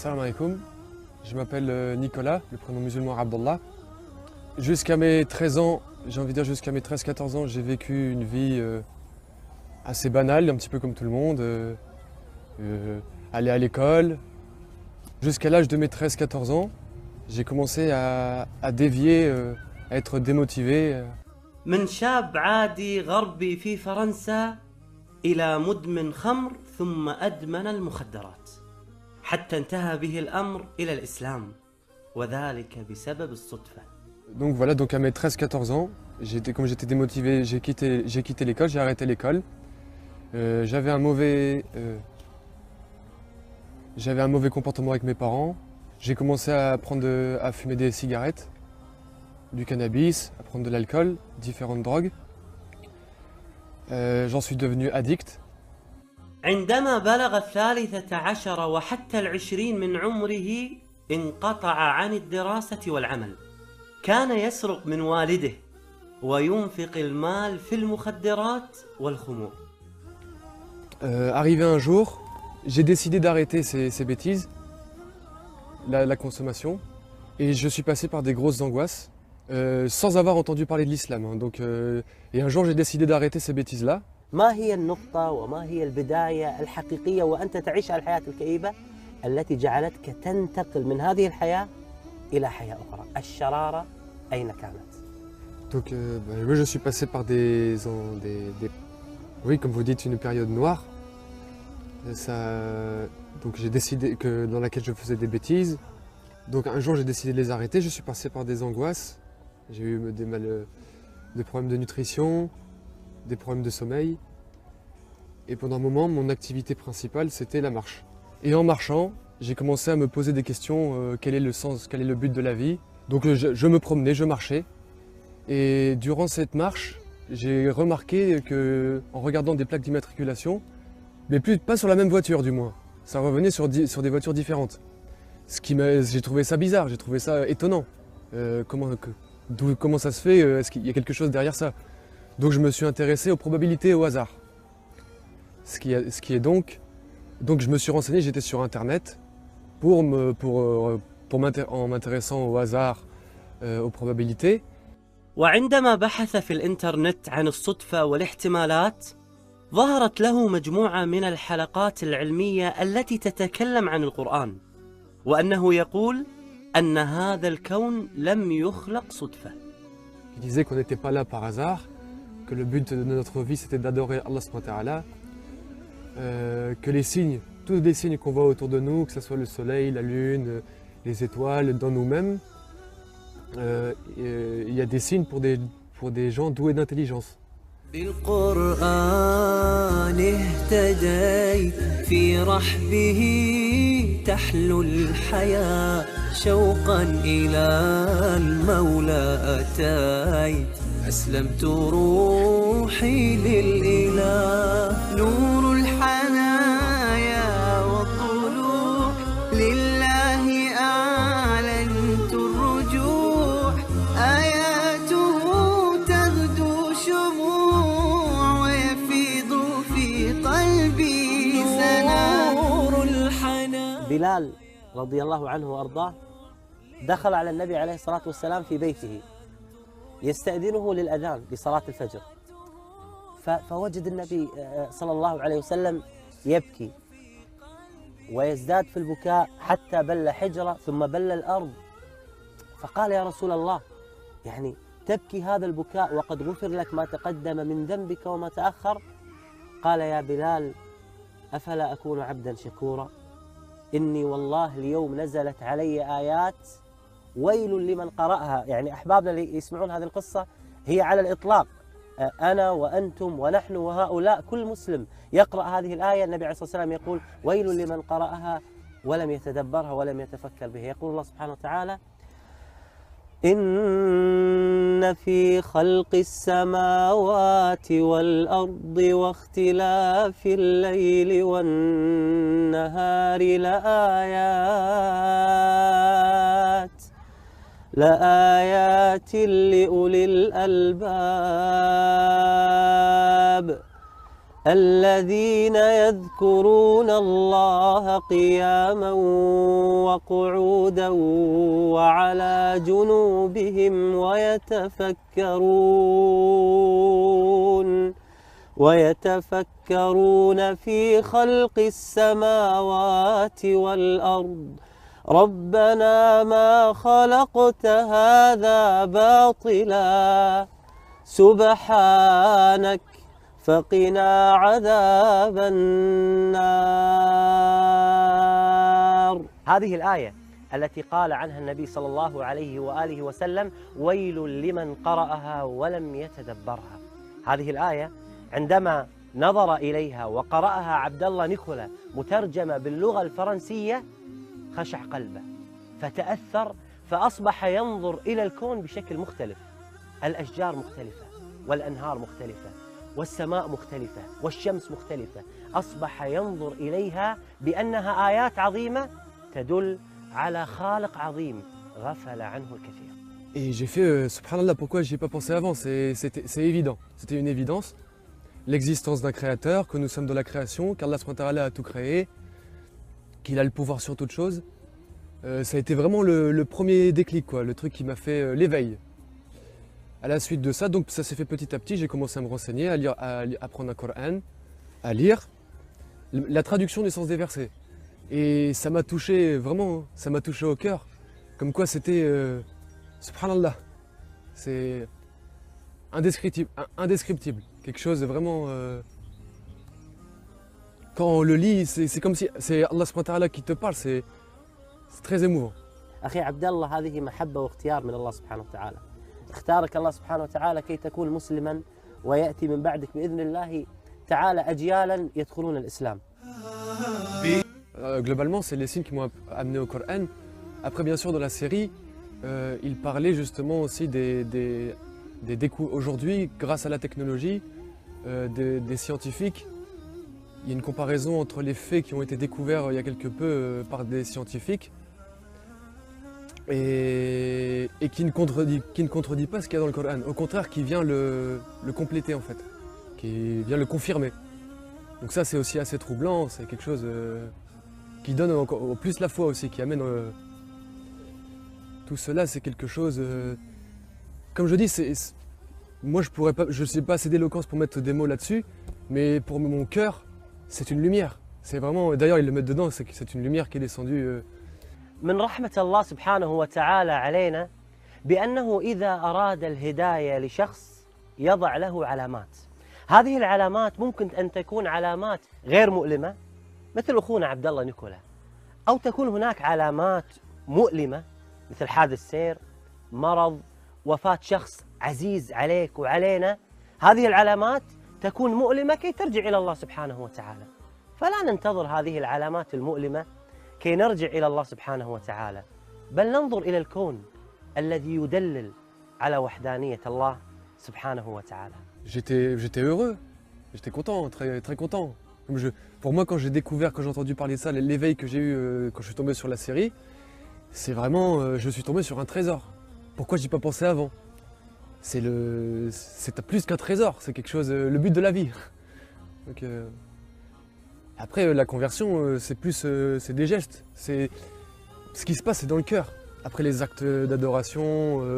Salam alaikum, je m'appelle Nicolas, le prénom musulman Abdallah. Jusqu'à mes 13 ans, j'ai envie de dire jusqu'à mes 13-14 ans, j'ai vécu une vie assez banale, un petit peu comme tout le monde. Aller à l'école. Jusqu'à l'âge de mes 13-14 ans, j'ai commencé à dévier, à être démotivé. من شاب عادي غربي في فرنسا إلى مدمن خمر ثم أدمن المخدرات حتى انتهى به الأمر إلى الإسلام وذلك بسبب الصدفة. Donc voilà, donc à mes 13-14 ans, comme j'étais démotivé, j'ai quitté l'école, j'ai arrêté l'école. J'avais un mauvais comportement avec mes parents. J'ai commencé à fumer des cigarettes, du cannabis, à prendre de l'alcool, différentes drogues. J'en suis devenu addict. عندما بلغ 13 وحتى 20 من عمره انقطع عن الدراسة والعمل. كان يسرق من والده وينفق المال في المخدرات والخمور. Arrivé un jour, j'ai décidé d'arrêter ces bêtises, la consommation, et je suis passé par des grosses angoisses, sans avoir entendu parler de l'islam. Et un jour, j'ai décidé d'arrêter ces bêtises-là. ما هي النقطة وما هي البداية الحقيقية وأنت تعيش الحياة الكئيبة التي جعلتك تنتقل من هذه الحياة إلى حياة أخرى؟ الشرارة أين كانت؟ Donc, moi, je suis passé par oui, comme vous dites, une période noire. Donc, j'ai décidé dans laquelle je faisais des bêtises. Donc, un jour, j'ai décidé de les arrêter. Je suis passé par des angoisses. J'ai eu des problèmes de nutrition, des problèmes de sommeil. Et pendant un moment, mon activité principale, c'était la marche. Et en marchant, j'ai commencé à me poser des questions. Quel est le sens, quel est le but de la vie? Donc, je me promenais, je marchais. Et durant cette marche, j'ai remarqué qu'en regardant des plaques d'immatriculation, mais pas sur la même voiture du moins, ça revenait sur des voitures différentes. J'ai trouvé ça bizarre, j'ai trouvé ça étonnant. Comment ça se fait? Est-ce qu'il y a quelque chose derrière ça? Donc je me suis intéressé aux probabilités et au hasard. Donc je me suis renseigné, j'étais sur internet en m'intéressant au hasard, aux probabilités. وعندما بحث في الإنترنت عن الصدفة والاحتمالات ظهرت له مجموعة من الحلقات العلمية التي تتكلم عن القرآن وأنه يقول أن هذا الكون لم يخلق صدفة. Qui disait qu'on n'était pas là par hasard, que le but de notre vie c'était d'adorer Allah subhanahu wa ta'ala, que les signes, tous les signes qu'on voit autour de nous, que ce soit le soleil, la lune, les étoiles, dans nous-mêmes, il y a des signes pour des gens doués d'intelligence. بالقرآن اهتديت في رحبه تحلو الحياة شوقا إلى المولى أتيت أسلمت روحي للإله نور الحنايا والطلوع لله أعلنت الرجوع آياته تغدو شموع ويفيض في قلبي نور الحنان. بلال رضي الله عنه وأرضاه دخل على النبي عليه الصلاة والسلام في بيته يستأذنه للأذان لصلاة الفجر، فوجد النبي صلى الله عليه وسلم يبكي ويزداد في البكاء حتى بل حجرة ثم بل الأرض، فقال يا رسول الله يعني تبكي هذا البكاء وقد غفر لك ما تقدم من ذنبك وما تأخر؟ قال يا بلال أفلا أكون عبدا شكورا؟ إني والله اليوم نزلت علي آيات ويل لمن قرأها. يعني أحبابنا اللي يسمعون هذه القصة هي على الإطلاق أنا وأنتم ونحن وهؤلاء كل مسلم يقرأ هذه الآية النبي عليه الصلاة والسلام يقول ويل لمن قرأها ولم يتدبرها ولم يتفكر بها. يقول الله سبحانه وتعالى إن في خلق السماوات والأرض واختلاف الليل والنهار لآيات لأولي الألباب الذين يذكرون الله قياما وقعودا وعلى جنوبهم ويتفكرون في خلق السماوات والأرض ربنا ما خلقت هذا باطلا سبحانك فقنا عذاب النار. هذه الآية التي قال عنها النبي صلى الله عليه وآله وسلم ويل لمن قرأها ولم يتدبرها. هذه الآية عندما نظر إليها وقرأها عبد الله نيكولا مترجمة باللغة الفرنسية خشع قلبه فتأثر فأصبح ينظر إلى الكون بشكل مختلف. الأشجار مختلفة والأنهار مختلفة والسماء مختلفة والشمس مختلفة. أصبح ينظر إليها بأنها آيات عظيمة تدل على خالق عظيم غفل عنه الكثير. Et j'ai fait, subhanallah, pourquoi j'y ai pas pensé avant, c'est évident, c'était une évidence. L'existence d'un créateur, que nous sommes dans la création, qu'Allah a tout créé, qu'il a le pouvoir sur toute chose. Ça a été vraiment le premier déclic, quoi, le truc qui m'a fait l'éveil. À la suite de ça, donc ça s'est fait petit à petit, j'ai commencé à me renseigner, à lire, à apprendre un Coran, à lire la traduction du sens des versets. Et ça m'a touché, vraiment, ça m'a touché au cœur. Comme quoi c'était, subhanallah, c'est indescriptible. Quelque chose de vraiment... quand on le lit, c'est comme si c'est Allah subhanahu wa ta'ala qui te parle, c'est très émouvant. أخي عبد الله هذه محبة واختيار من الله سبحانه وتعالى. اختارك الله سبحانه وتعالى كي تكون مسلما ويأتي من بعدك بإذن الله تعالى أجيالا يدخلون الإسلام. Globalement, c'est les signes qui m'ont amené au Coran. Après, bien sûr, dans la série, il parlait justement aussi des découvertes. Aujourd'hui, grâce à la technologie, des scientifiques, il y a une comparaison entre les faits qui ont été découverts il y a quelque peu par des scientifiques et qui ne contredit pas ce qu'il y a dans le Coran. Au contraire, qui vient le compléter en fait, qui vient le confirmer. Donc ça, c'est aussi assez troublant, c'est quelque chose qui donne encore plus la foi aussi, qui amène tout cela, c'est quelque chose... comme je dis, moi je ne sais pas assez d'éloquence pour mettre des mots là-dessus, mais pour mon cœur, c'est une lumière. C'est vraiment, d'ailleurs ils le mettent dedans, c'est une lumière qui est descendue. من رحمة الله سبحانه وتعالى علينا بأنه إذا أراد الهداية لشخص يضع له علامات. هذه العلامات ممكن أن تكون علامات غير مؤلمة مثل أخونا عبد الله نيكولا، أو تكون هناك علامات مؤلمة مثل حادث سير، مرض، وفاة شخص عزيز عليك وعلينا. هذه العلامات تكون مؤلمة كي ترجع إلى الله سبحانه وتعالى. فلا ننتظر هذه العلامات المؤلمة كي نرجع إلى الله سبحانه وتعالى، بل ننظر إلى الكون الذي يدلل على وحدانية الله سبحانه وتعالى. J'étais heureux, j'étais content, très, très content. Pour moi, quand j'ai découvert, quand j'ai entendu parler de ça, l'éveil que j'ai eu quand je suis tombé sur la série, c'est vraiment, je suis tombé sur un trésor. Pourquoi j'y ai pas pensé avant? C'est plus qu'un trésor, c'est quelque chose, le but de la vie. Donc, après, la conversion, c'est des gestes. Ce qui se passe, c'est dans le cœur. Après les actes d'adoration,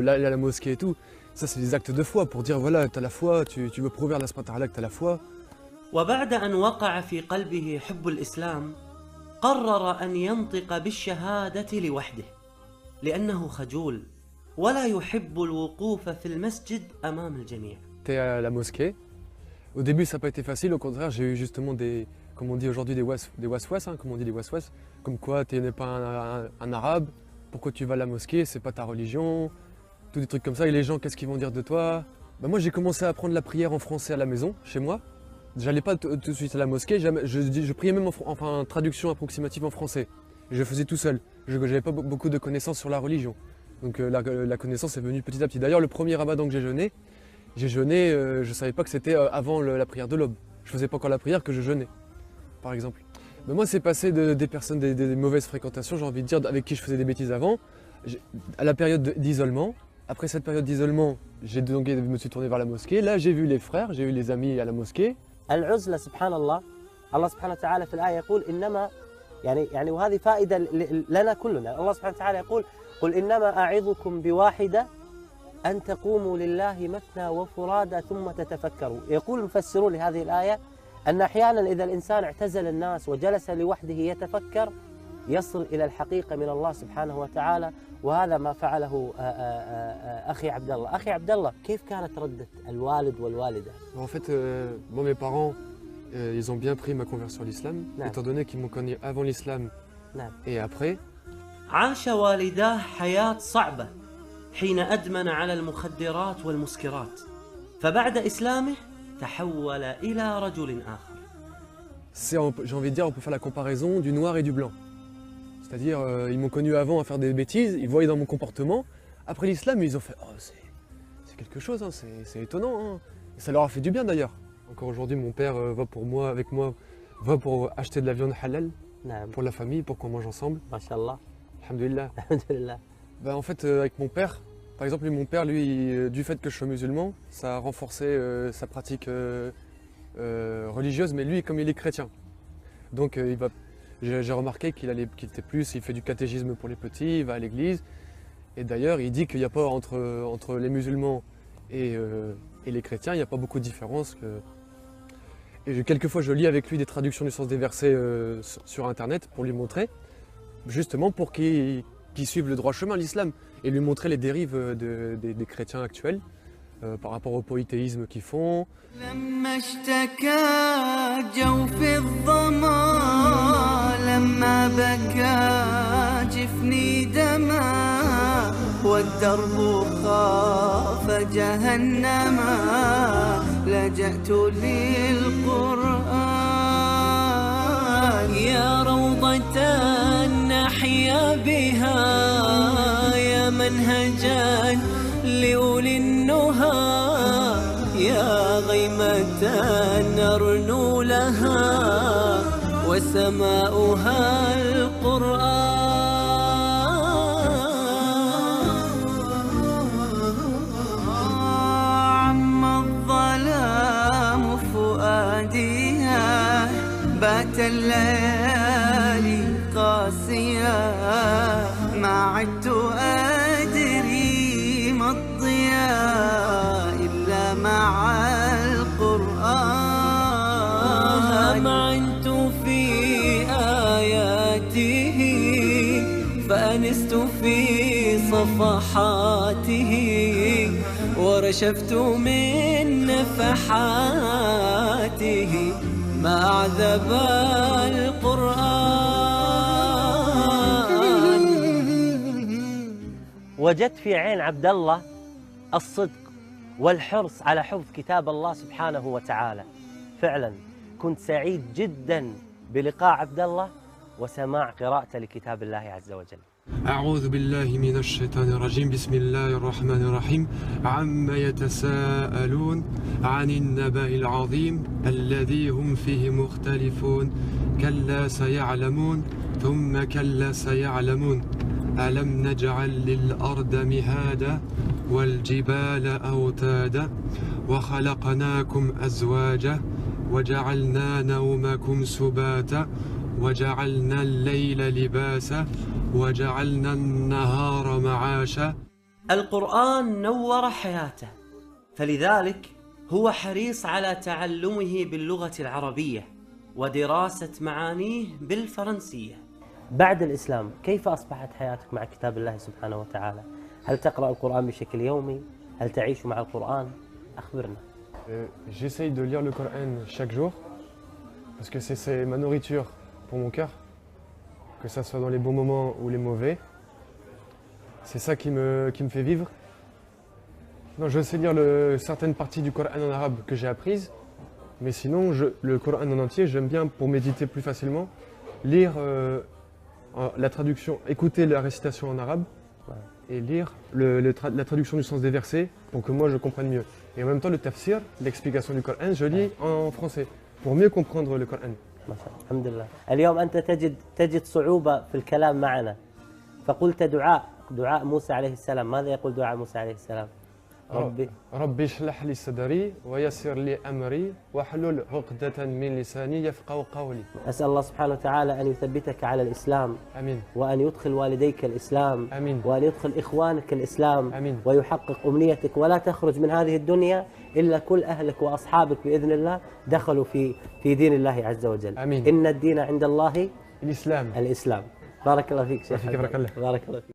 la mosquée et tout, ça c'est des actes de foi pour dire voilà, tu as la foi, tu veux prouver à Allah subhanahu wa ta'ala que tu as la foi. وبعد أن وقع في قلبه حب الإسلام قرر أن ينطق بالشهادة لوحده لأنه خجول ولا يحب الوقوف في المسجد أمام الجميع. T'es à la mosquée. Au début, ça n'a pas été facile. Au contraire, j'ai eu justement comme on dit aujourd'hui, des waswas, hein, comme on dit des waswas. Comme quoi, tu n'es pas un arabe, pourquoi tu vas à la mosquée, c'est pas ta religion, tous des trucs comme ça. Et les gens, qu'est-ce qu'ils vont dire de toi? Moi, j'ai commencé à apprendre la prière en français à la maison, chez moi. J'allais pas tout de suite à la mosquée, je priais même en traduction approximative en français. Je faisais tout seul. Je n'avais pas beaucoup de connaissances sur la religion. Donc la connaissance est venue petit à petit. D'ailleurs, le premier ramadan que j'ai jeûné, je ne savais pas que c'était avant la prière de l'aube. Je faisais pas encore la prière que je jeûnais, par exemple. Mais moi, c'est passé des personnes, des mauvaises fréquentations, j'ai envie de dire, avec qui je faisais des bêtises avant, à la période d'isolement. Après cette période d'isolement, je me suis tourné vers la mosquée. Là, j'ai vu les frères, j'ai eu les amis à la mosquée. العزلة سبحان الله، الله سبحانه وتعالى في الآية يقول إنما يعني وهذه فائدة لنا كلنا. الله سبحانه وتعالى يقول قل إنما أعظكم بواحدة أن تقوموا لله مثنى وفرادى ثم تتفكروا. يقول المفسرون لهذه الآية أن أحيانا إذا الإنسان اعتزل الناس وجلس لوحده يتفكر يصل إلى الحقيقة من الله سبحانه وتعالى، وهذا ما فعله أخي عبد الله. أخي عبد الله، كيف كانت ردة الوالد والوالدة؟ En fait, moi, mes parents, ils ont bien pris ma conversion à l'islam, étant donné qu'ils m'ont connu avant l'islam et après. عاش والداه حياة صعبة حين أدمن على المخدرات والمسكرات، فبعد إسلامه تحول إلى رجل آخر. J'ai envie de dire, on peut faire la comparaison du noir et du blanc. C'est-à-dire, ils m'ont connu avant à faire des bêtises, ils voyaient dans mon comportement. Après l'islam, ils ont fait « Oh, c'est quelque chose, hein, c'est étonnant. Hein. » Et ça leur a fait du bien d'ailleurs. Encore aujourd'hui, mon père va pour acheter de la viande halal pour la famille, pour qu'on mange ensemble. Masha'Allah. Alhamdulillah. Alhamdulillah. Ben, en fait, avec mon père, par exemple, mon père, lui, du fait que je sois musulman, ça a renforcé sa pratique religieuse, mais lui, comme il est chrétien. Donc, j'ai remarqué qu'il était plus, il fait du catéchisme pour les petits, il va à l'église. Et d'ailleurs, il dit qu'il n'y a pas entre les musulmans et les chrétiens, il n'y a pas beaucoup de différence. Et quelquefois, je lis avec lui des traductions du sens des versets sur Internet pour lui montrer, justement pour qu'il suive le droit chemin, l'islam, et lui montrer les dérives des chrétiens actuels par rapport au polythéisme qu'ils font. والدرب خاف جهنم لجأت للقرآن يا روضة نحيا بها يا منهجا لأولي النهى يا غيمة نرنو لها وسماؤها القرآن بات الليالي قاسية ما عدت أدري ما الضياء إلا مع القرآن همعنت في آياته فأنست في صفحاته ورشفت من نفحاته ما أعذب القرآن. وجدت في عين عبد الله الصدق والحرص على حفظ كتاب الله سبحانه وتعالى. فعلا كنت سعيد جدا بلقاء عبد الله وسماع قراءته لكتاب الله عز وجل. أعوذ بالله من الشيطان الرجيم بسم الله الرحمن الرحيم عما يتساءلون عن النبأ العظيم الذي هم فيه مختلفون كلا سيعلمون ثم كلا سيعلمون ألم نجعل للأرض مهادا والجبال أوتادا وخلقناكم أزواجا وجعلنا نومكم سباتا وجعلنا الليل لباسا وجعلنا النهار معاشا. القرآن نور حياته، فلذلك هو حريص على تعلمه باللغة العربية ودراسة معانيه بالفرنسية. بعد الإسلام كيف أصبحت حياتك مع كتاب الله سبحانه وتعالى؟ هل تقرأ القرآن بشكل يومي؟ هل تعيش مع القرآن؟ أخبرنا. J'essaye de lire le Coran chaque jour parce que c'est ma nourriture pour mon cœur, que ça soit dans les bons moments ou les mauvais. C'est ça qui me fait vivre. Non, je sais lire certaines parties du Coran en arabe que j'ai apprises, mais sinon le Coran en entier, j'aime bien pour méditer plus facilement, lire la traduction, écouter la récitation en arabe et lire la traduction du sens des versets pour que moi je comprenne mieux. Et en même temps le tafsir, l'explication du Coran, je lis en français pour mieux comprendre le Coran. الحمد لله. اليوم أنت تجد صعوبة في الكلام معنا، فقلت دعاء موسى عليه السلام. ماذا يقول دعاء موسى عليه السلام؟ ربي اشرح لي صدري ويسر لي أمري واحلل عقدة من لساني يفقهوا قولي. أسأل الله سبحانه وتعالى أن يثبتك على الإسلام، آمين. وأن يدخل والديك الإسلام، آمين. وأن يدخل إخوانك الإسلام، آمين. ويحقق أمنيتك، ولا تخرج من هذه الدنيا إلا كل أهلك وأصحابك بإذن الله دخلوا في دين الله عز وجل. آمين. إن الدين عند الله الإسلام. الإسلام. بارك الله فيك شيخ. بارك الله. بارك الله فيك.